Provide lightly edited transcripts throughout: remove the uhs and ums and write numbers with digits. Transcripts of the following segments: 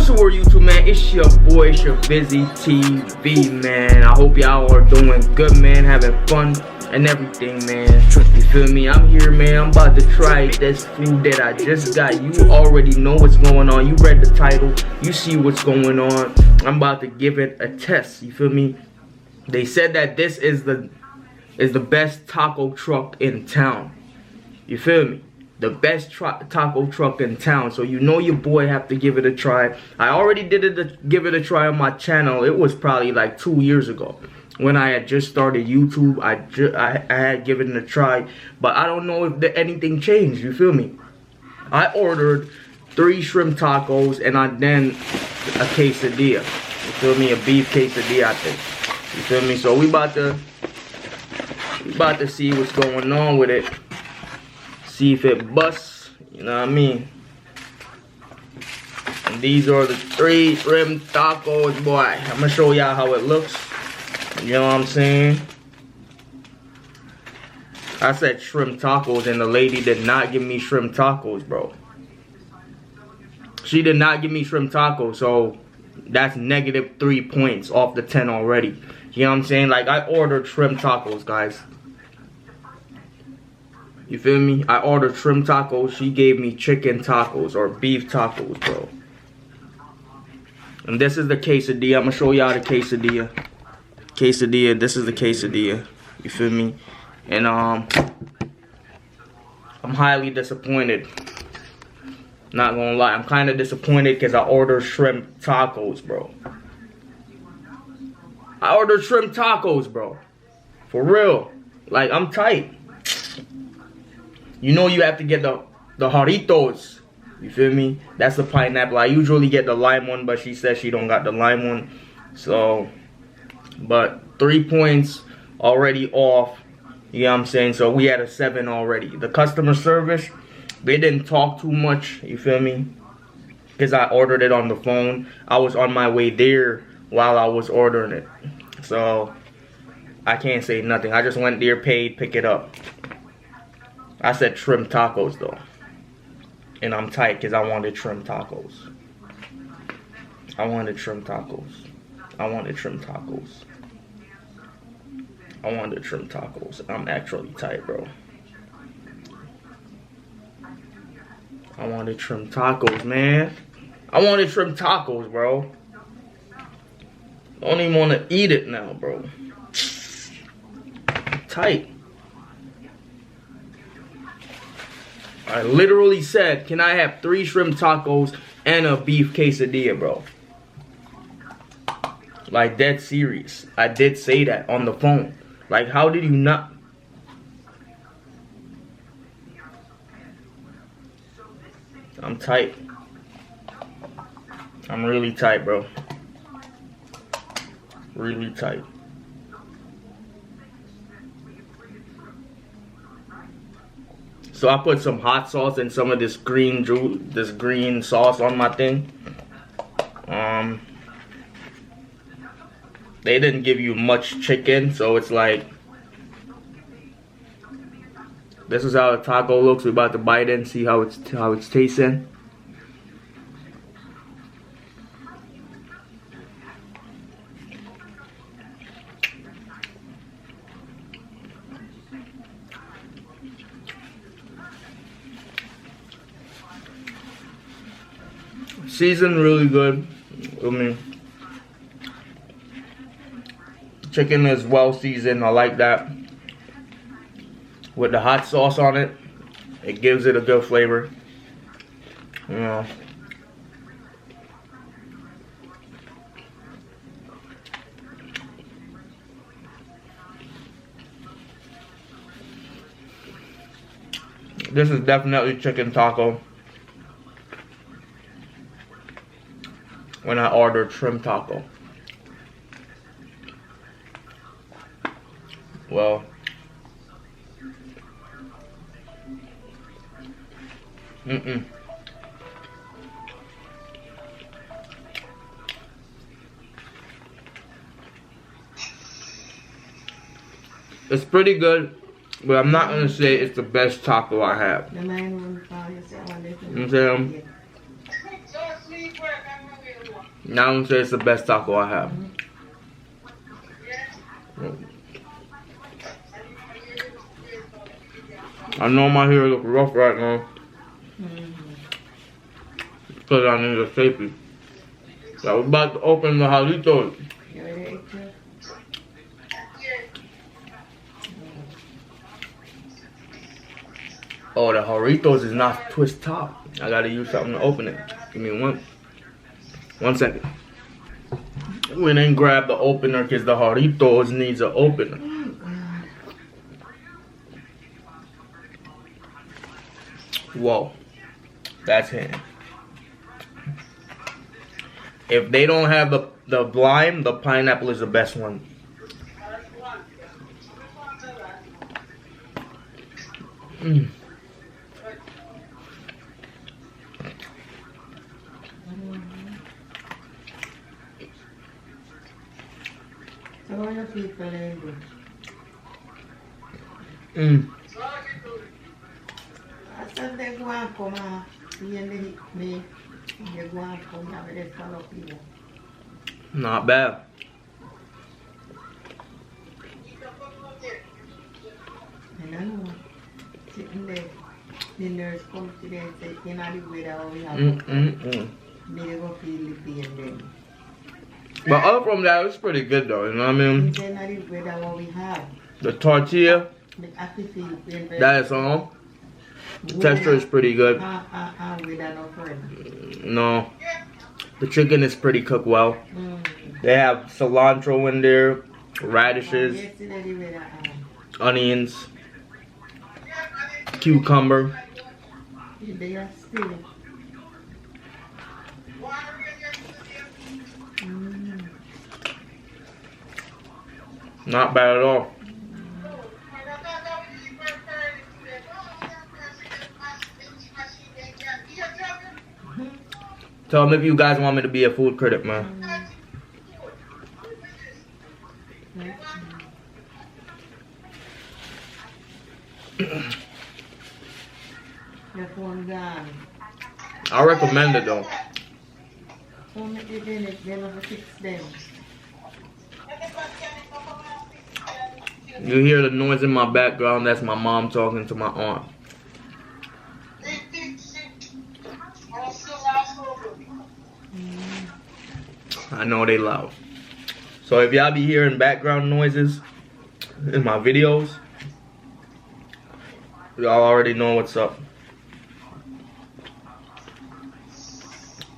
What's the word, YouTube, man? It's your boy ShavizzyTV, man. I hope y'all are doing good, man, having fun and everything, man. You feel me? I'm here, man. I'm about to try this food that I just got. You already know what's going on. You read the title. You see what's going on. I'm about to give it a test. You feel me? They said that this is the best taco truck in town. You feel me? The best taco truck in town. So you know your boy have to give it a try. I already give it a try on my channel. It was probably like 2 years ago when I had just started YouTube. I had given it a try, but I don't know if anything changed. You feel me? I ordered 3 shrimp tacos and then a quesadilla. You feel me? A beef quesadilla, I think. You feel me? So we about to see what's going on with it. See if it busts, you know what I mean? And these are the 3 shrimp tacos, boy. I'm gonna show y'all how it looks. You know what I'm saying? I said shrimp tacos and the lady did not give me shrimp tacos, bro. She did not give me shrimp tacos, so that's negative 3 points off the 10 already. You know what I'm saying? Like, I ordered shrimp tacos, guys. You feel me? I ordered shrimp tacos. She gave me chicken tacos or beef tacos, bro. And this is the quesadilla. I'm gonna show y'all the quesadilla. This is the quesadilla. You feel me? And I'm highly disappointed. Not gonna lie, I'm kind of disappointed because I ordered shrimp tacos, bro. I ordered shrimp tacos, bro. For real. Like, I'm tight. You know you have to get the Jarritos. You feel me? That's the pineapple. I usually get the lime one, but she says she don't got the lime one. So, but 3 points already off. You know what I'm saying? So we had a 7 already. The customer service, they didn't talk too much. You feel me? Because I ordered it on the phone. I was on my way there while I was ordering it. So, I can't say nothing. I just went there, paid, pick it up. I said shrimp tacos though. And I'm tight because I wanted shrimp tacos. I wanted shrimp tacos. I wanted shrimp tacos. I wanted shrimp tacos. I'm actually tight, bro. I wanted shrimp tacos, man. I wanted shrimp tacos, bro. Don't even want to eat it now, bro. I'm tight. I literally said, can I have 3 shrimp tacos and a beef quesadilla, bro? Like, dead serious. I did say that on the phone. Like, how did you not? I'm tight. I'm really tight, bro. Really tight. So I put some hot sauce and some of this green sauce on my thing. They didn't give you much chicken, so it's like, this is how the taco looks. We're about to bite it and see how it's tasting. Seasoned really good. I mean, chicken is well seasoned. I like that. With the hot sauce on it, it gives it a good flavor. You know. This is definitely chicken taco. When I ordered shrimp taco. Well, it's pretty good, but I'm not gonna say it's the best taco I have. You know what I'm saying? Now I'm gonna say it's the best taco I have. I know my hair look rough right now. Because I need a safety. So we're about to open the Jarritos. Oh, the Jarritos is not twist top. I gotta use something to open it. Give me one second. We didn't grab the opener because the Jarritos needs an opener. Whoa, that's him. If they don't have the lime, the pineapple is the best one. Not bad. The nurse comes today and says, "You're not the way that we have." They go feel the pain then. But other from that, it's pretty good though. You know what I mean? They're not the way that what we have. The tortilla, that is all. The texture is pretty good. No, the chicken is pretty cooked well. They have cilantro in there, radishes, onions, cucumber. Not bad at all. Tell them if you guys want me to be a food critic, man. I recommend it though. You hear the noise in my background, that's my mom talking to my aunt. I know they loud. So if y'all be hearing background noises in my videos, y'all already know what's up.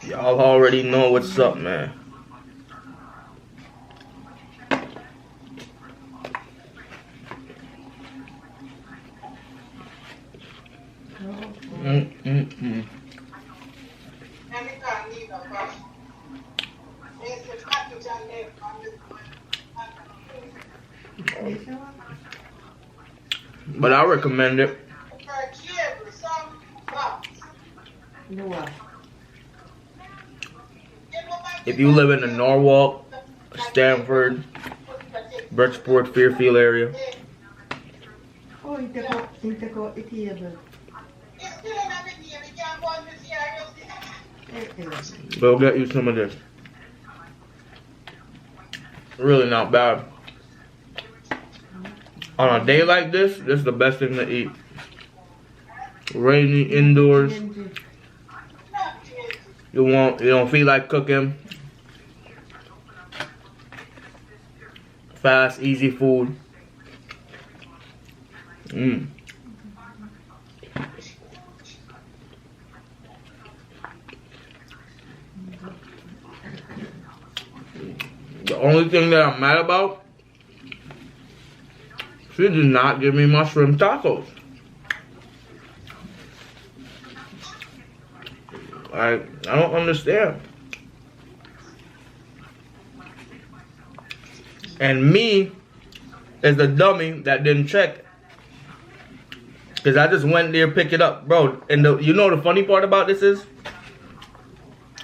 Y'all already know what's up, man. But I recommend it. If you live in the Norwalk, Stamford, Bridgeport, Fairfield area. Go get you some of this. Really not bad. On a day like this is the best thing to eat. Rainy indoors. You don't feel like cooking. Fast, easy food. The only thing that I'm mad about, she did not give me my shrimp tacos. I don't understand. And me is the dummy that didn't check. Because I just went there, pick it up. Bro, and you know the funny part about this is?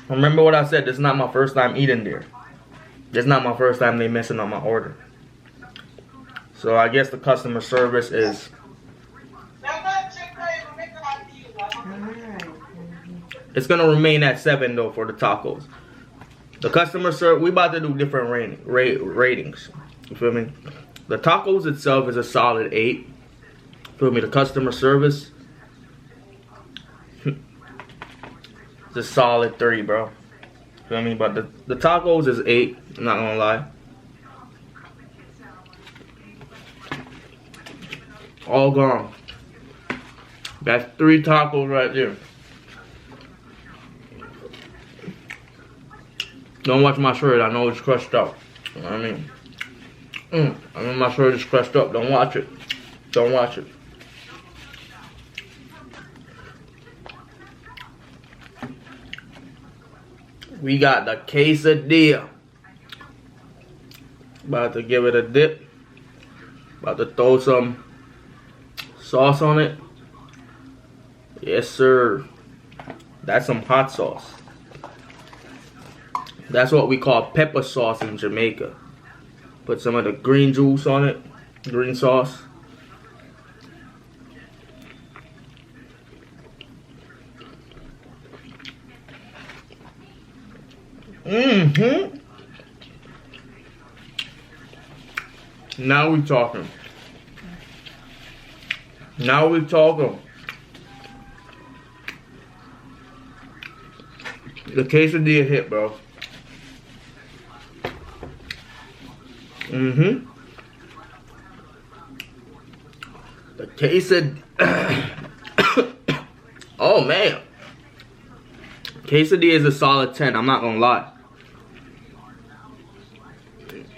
Remember what I said, this is not my first time eating there. This is not my first time they messing on my order. So I guess the customer service is... It's gonna remain at 7 though for the tacos. The customer service, we about to do different ratings. You feel me? The tacos itself is a solid 8. Feel me? The customer service, it's a solid 3, bro. Feel me? But the tacos is 8. I'm not gonna lie. All gone. That's 3 tacos right there. Don't watch my shirt. I know it's crushed up. You know what I mean? I know my shirt is crushed up. Don't watch it. Don't watch it. We got the quesadilla. About to give it a dip. About to throw some sauce on it. Yes, sir. That's some hot sauce. That's what we call pepper sauce in Jamaica. Put some of the green juice on it. Green sauce. Now we talking. Now we talking. The quesadilla hit, bro. The quesadilla. Oh man. Quesadilla is a solid 10. I'm not gonna lie.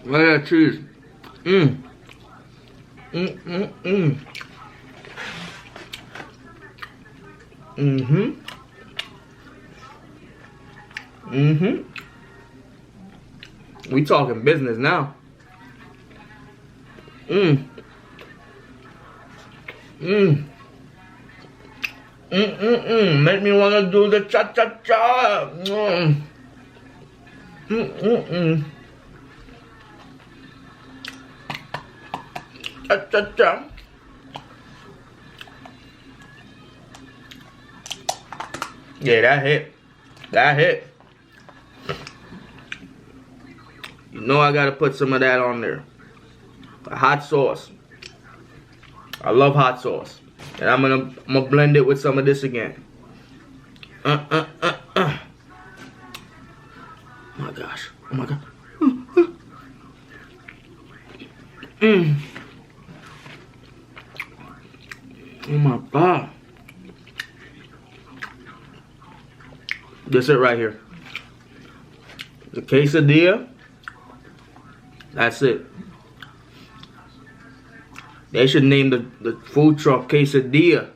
Look at that cheese. We talking business now. Make me wanna do the cha-cha-cha. Cha-cha-cha. Yeah, that hit. That hit. You know I gotta put some of that on there. The hot sauce. I love hot sauce. And I'm gonna blend it with some of this again. Oh my gosh. Oh my god. Oh my god. This it right here. The quesadilla. That's it. They should name the food truck quesadilla.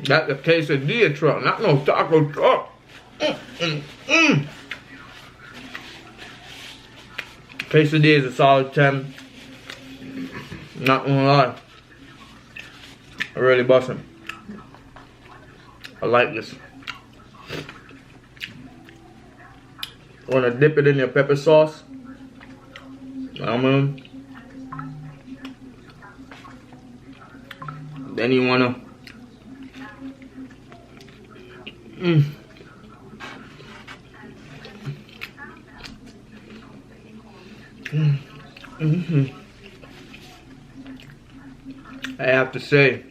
That's the quesadilla truck, not no taco truck. Quesadilla is a solid 10. Not gonna lie. I really bustin'. I like this. Wanna dip it in your pepper sauce? Then you wanna I have to say,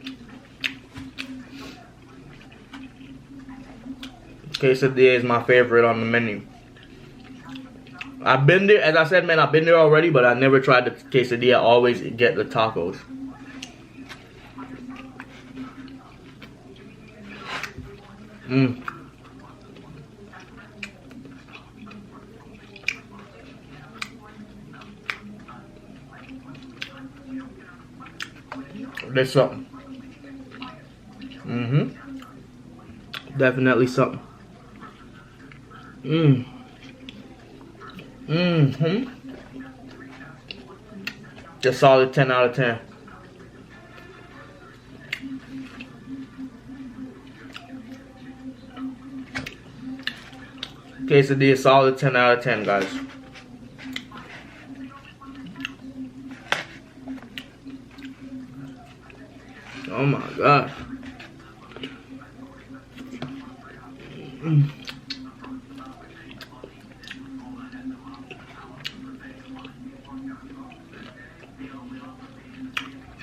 quesadilla is my favorite on the menu. I've been there, as I said, man, I've been there already, but I never tried the quesadilla. I always get the tacos. There's something. Definitely something. Just solid 10 out of 10. Quesadilla solid 10 out of 10, guys. Oh my gosh.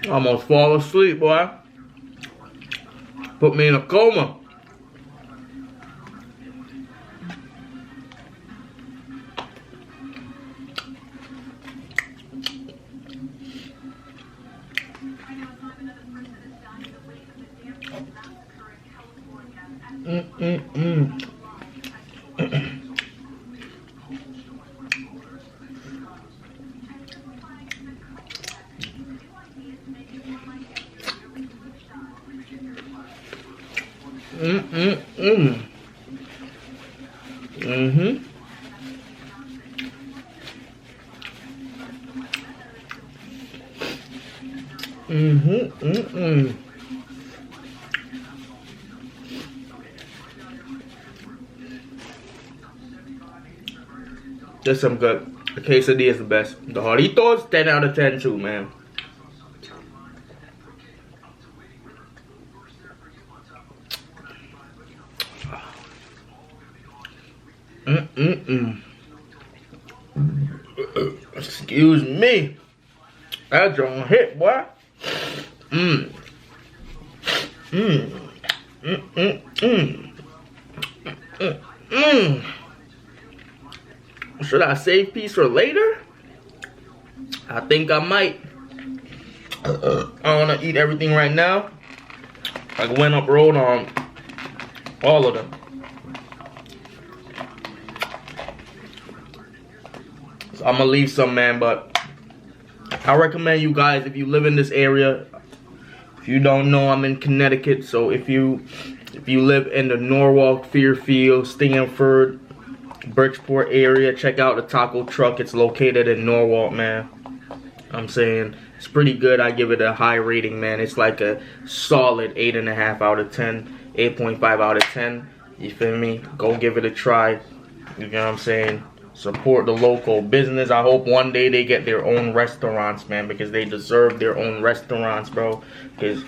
Almost fall asleep, boy. Put me in a coma. Just some good. The quesadilla is the best. The Doritos, 10 out of 10 too, man. Excuse me. That don't hit, boy. Should I save peace for later? I think I might. I wanna eat everything right now. I went up road on all of them. So I'm gonna leave some, man, but I recommend you guys, if you live in this area, if you don't know, I'm in Connecticut, so if you live in the Norwalk, Fairfield, Stamford, Bridgeport area, check out the taco truck. It's located in Norwalk, man. I'm saying it's pretty good. I give it a high rating, man. It's like a solid 8.5 out of 10, 8.5 out of 10. You feel me? Go give it a try. You know what I'm saying? Support the local business. I hope one day they get their own restaurants, man, because they deserve their own restaurants, bro. Because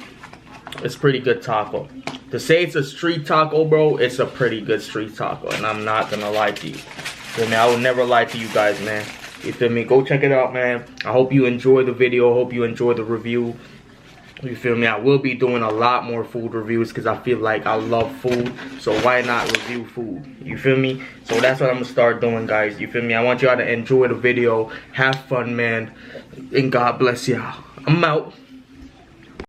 it's pretty good taco. To say it's a street taco, bro, it's a pretty good street taco, and I'm not gonna lie to you. Feel me? I will never lie to you guys, man. You feel me? Go check it out, man. I hope you enjoy the video. I hope you enjoy the review. You feel me? I will be doing a lot more food reviews because I feel like I love food. So why not review food? You feel me? So that's what I'm going to start doing, guys. You feel me? I want y'all to enjoy the video. Have fun, man. And God bless y'all. I'm out.